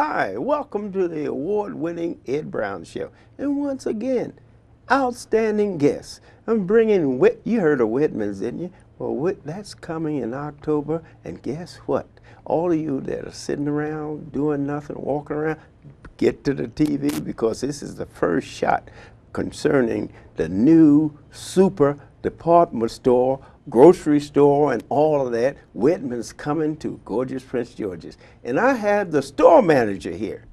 Hi, welcome to the award-winning Ed Brown Show. And once again, outstanding guests. I'm bringing, you heard of Wegman's, didn't you? Well, that's coming in October, and guess what? All of you that are sitting around doing nothing, walking around, get to the TV because this is the first shot concerning the new super department store, grocery store, and all of that. Wegman's coming to gorgeous Prince George's. And I have the store manager here.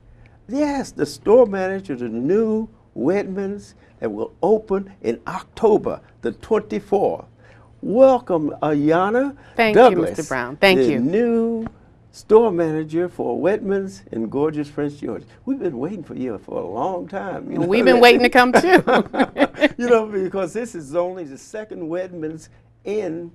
Yes, the store manager of the new Wegman's that will open in October the 24th. Welcome, Ayanna Douglas. Thank you, Mr. Brown. Thank you. The new store manager for Wegman's in gorgeous Prince George's. We've been waiting for you for a long time. You know? We've been waiting to come too. You know, because this is only the second Wegman's in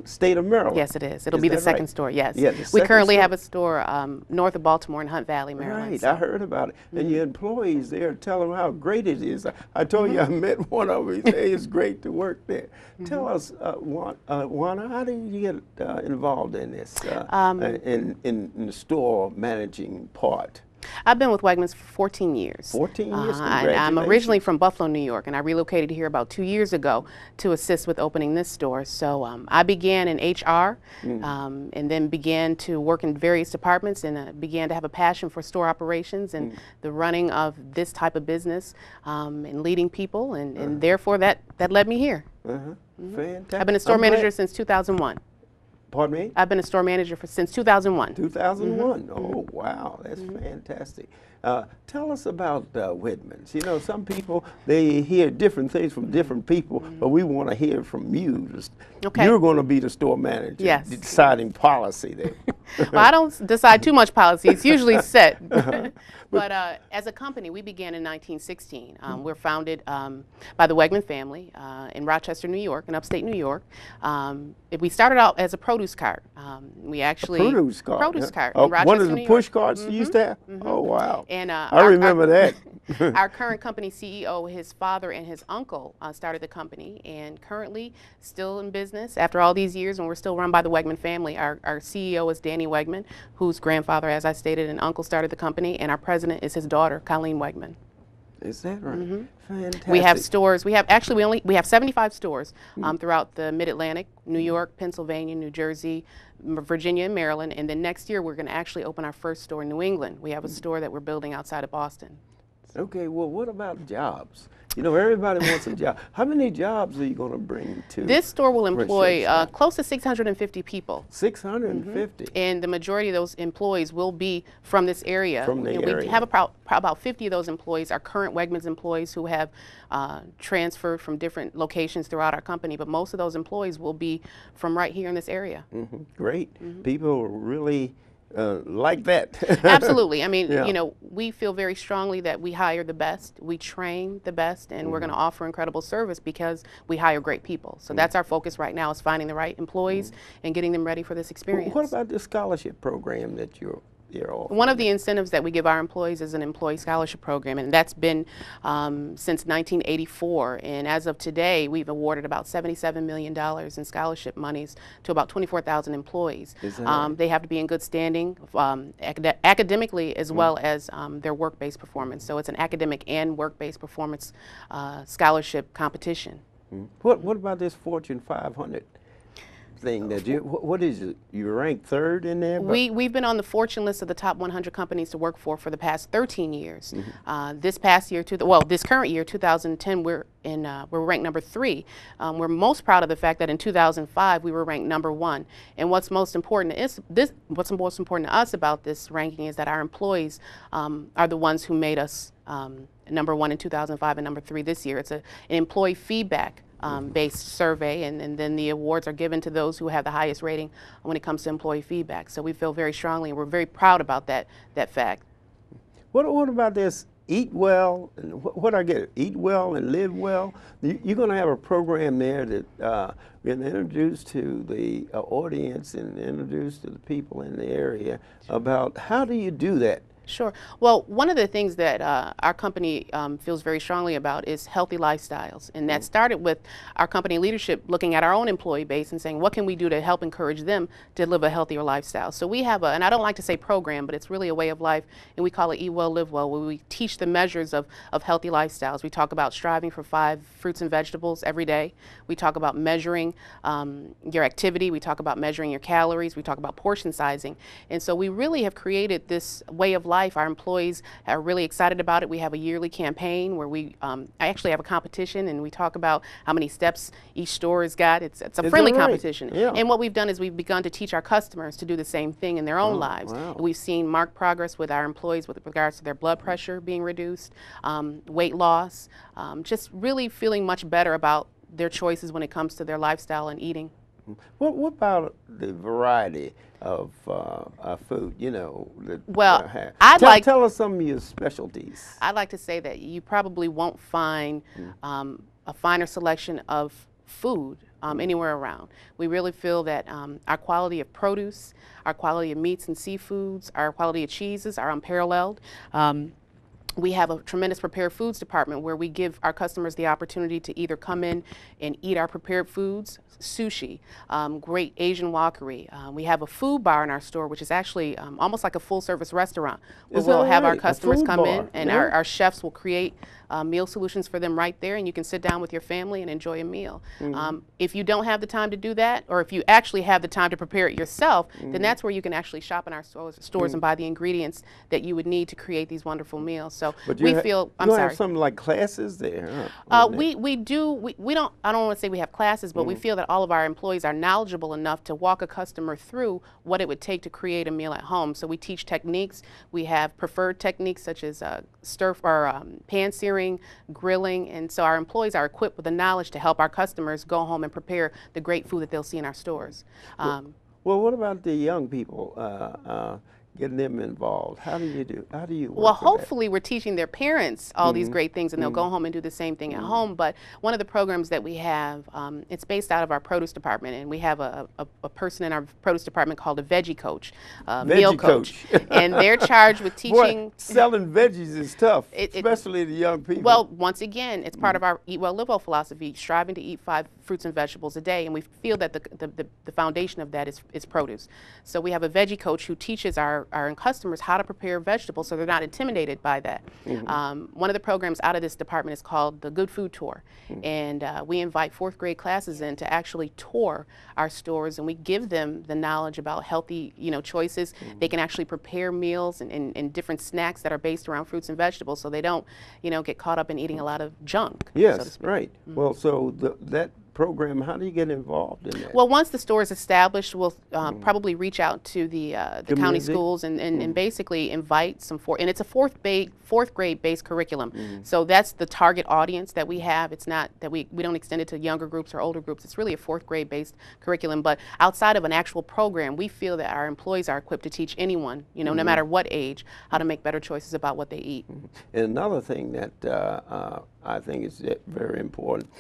state of Maryland. Yes, it is. It'll be the second store, yes. Yeah, we currently have a store north of Baltimore in Hunt Valley, Maryland. Right, so. I heard about it. And your employees there tell them how great it is. I told you I met one of them. He said it's great to work there. Tell us, Juana, how did you get involved in this, in the store managing part? I've been with Wegmans for 14 years. 14 years, I'm originally from Buffalo, New York, and I relocated here about 2 years ago to assist with opening this store. So I began in HR and then began to work in various departments and began to have a passion for store operations and the running of this type of business and leading people, and therefore that led me here. Fantastic. I've been a store manager since 2001. Pardon me? I've been a store manager since 2001. 2001. Oh, wow. That's fantastic. Tell us about Wegmans. You know, some people, they hear different things from different people, but we want to hear from you. Okay. You're going to be the store manager, deciding policy there. Well, I don't decide too much policy. It's usually set. But as a company, we began in 1916. We're founded by the Wegman family in Rochester, New York, in upstate New York. We started out as a produce cart. We actually produce cart. Produce cart. In Rochester, one of the New push York. carts you used to have. Oh wow! And I remember that. Our current company CEO, his father and his uncle started the company, and currently still in business after all these years, and we're still run by the Wegman family. Our CEO is Danny Wegman, whose grandfather, as I stated, and uncle started the company, and our president is his daughter, Colleen Wegman. Is that right? Fantastic. We have stores. We have 75 stores throughout the Mid-Atlantic, New York, Pennsylvania, New Jersey, Virginia, and Maryland. And then next year we're going to actually open our first store in New England. We have a store that we're building outside of Boston. Okay, well, what about jobs? You know, everybody wants a job. How many jobs are you going to bring to this store will employ close to 650 people. 650? And the majority of those employees will be from this area. From the area. We have about 50 of those employees are current Wegmans employees who have transferred from different locations throughout our company, but most of those employees will be from right here in this area. Great. People really like that. Absolutely. I mean, you know, we feel very strongly that we hire the best, we train the best, and we're going to offer incredible service because we hire great people. So that's our focus right now, is finding the right employees and getting them ready for this experience. What about the scholarship program that you're offering? One of the incentives that we give our employees is an employee scholarship program, and that's been since 1984. And as of today, we've awarded about $77 million in scholarship monies to about 24,000 employees. They have to be in good standing academically as well as their work-based performance. So it's an academic and work-based performance scholarship competition. What about this Fortune 500? Thing that what is it? You ranked third in there? We've been on the Fortune list of the top 100 companies to work for the past 13 years. This past year, this current year, 2010, we're ranked number 3. We're most proud of the fact that in 2005 we were ranked number 1. And what's most important to us about this ranking is that our employees are the ones who made us number 1 in 2005 and number 3 this year. It's an employee feedback based survey, and then the awards are given to those who have the highest rating when it comes to employee feedback. So we feel very strongly, and we're very proud about that fact. What about this eat well, and what I get, eat well and live well? You're going to have a program there that we're going to introduce to the audience and introduce to the people in the area about how do you do that? Sure. Well, one of the things that our company feels very strongly about is healthy lifestyles. And that started with our company leadership looking at our own employee base and saying, what can we do to help encourage them to live a healthier lifestyle? So we have and I don't like to say program, but it's really a way of life, and we call it Eat Well, Live Well, where we teach the measures of healthy lifestyles. We talk about striving for 5 fruits and vegetables every day. We talk about measuring your activity. We talk about measuring your calories. We talk about portion sizing. And so we really have created this way of life. Our employees are really excited about it. We have a yearly campaign where I actually have a competition, and we talk about how many steps each store has got. It's a friendly competition. Yeah. And what we've done is we've begun to teach our customers to do the same thing in their own lives. Wow. We've seen marked progress with our employees with regards to their blood pressure being reduced, weight loss, just really feeling much better about their choices when it comes to their lifestyle and eating. What about the variety of food, you know? Well, tell us some of your specialties. I'd like to say that you probably won't find a finer selection of food anywhere around. We really feel that our quality of produce, our quality of meats and seafoods, our quality of cheeses are unparalleled. We have a tremendous prepared foods department where we give our customers the opportunity to either come in and eat our prepared foods, sushi, great Asian wokkery. We have a food bar in our store, which is actually almost like a full-service restaurant, where we'll have our customers come in, and our chefs will create meal solutions for them right there, and you can sit down with your family and enjoy a meal. If you don't have the time to do that, or if you actually have the time to prepare it yourself, then that's where you can actually shop in our stores and buy the ingredients that you would need to create these wonderful meals. So we feel, I'm sorry. You have something like classes there? We do. We don't. I don't want to say we have classes, but we feel that all of our employees are knowledgeable enough to walk a customer through what it would take to create a meal at home. So we teach techniques. We have preferred techniques such as pan searing, grilling, and so our employees are equipped with the knowledge to help our customers go home and prepare the great food that they'll see in our stores. Well, what about the young people? Getting them involved. How do you work Well, with hopefully we're teaching their parents all these great things, and they'll go home and do the same thing at home. But one of the programs that we have, it's based out of our produce department, and we have a person in our produce department called a veggie coach, meal coach. And they're charged with teaching. Boy, selling veggies is tough, especially the young people. Well, once again, it's part of our Eat Well, Live Well philosophy, striving to eat 5 fruits and vegetables a day, and we feel that the foundation of that is produce. So we have a veggie coach who teaches our customers how to prepare vegetables so they're not intimidated by that. One of the programs out of this department is called the Good Food Tour, and we invite 4th grade classes in to actually tour our stores, and we give them the knowledge about healthy choices. They can actually prepare meals and different snacks that are based around fruits and vegetables, so they don't get caught up in eating a lot of junk. Yes, so to speak. right. Well, so that program, how do you get involved in that? Well, once the store is established, we'll probably reach out to the county schools and basically invite some and it's a 4th grade based curriculum. So that's the target audience that we have. It's not that we don't extend it to younger groups or older groups. It's really a 4th grade based curriculum. But outside of an actual program, we feel that our employees are equipped to teach anyone, no matter what age, how to make better choices about what they eat. And another thing that I think is very important,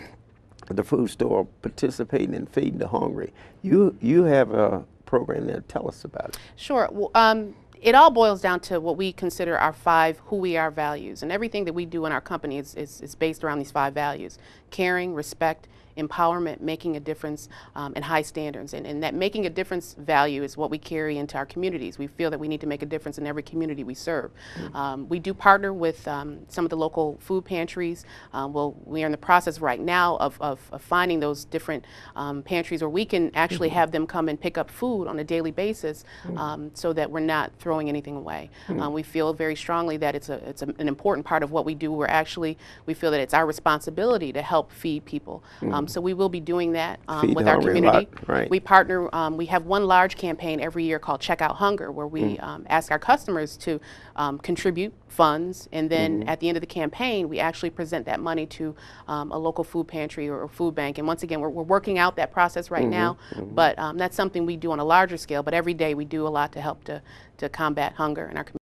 the food store participating in feeding the hungry. You have a program there. Tell us about it. Sure. Well, it all boils down to what we consider our 5 who we are values, and everything that we do in our company is based around these 5 values: caring, respect, empowerment, making a difference, and high standards. And that making a difference value is what we carry into our communities. We feel that we need to make a difference in every community we serve. We do partner with some of the local food pantries. We are in the process right now of finding those different pantries where we can actually have them come and pick up food on a daily basis, so that we're not throwing anything away. We feel very strongly that it's an important part of what we do. We feel that it's our responsibility to help feed people. So we will be doing that with our community. Right. We partner, we have one large campaign every year called Check Out Hunger, where we ask our customers to contribute funds, and then at the end of the campaign, we actually present that money to a local food pantry or food bank. And once again, we're working out that process right now, but that's something we do on a larger scale, but every day we do a lot to help to combat hunger in our community.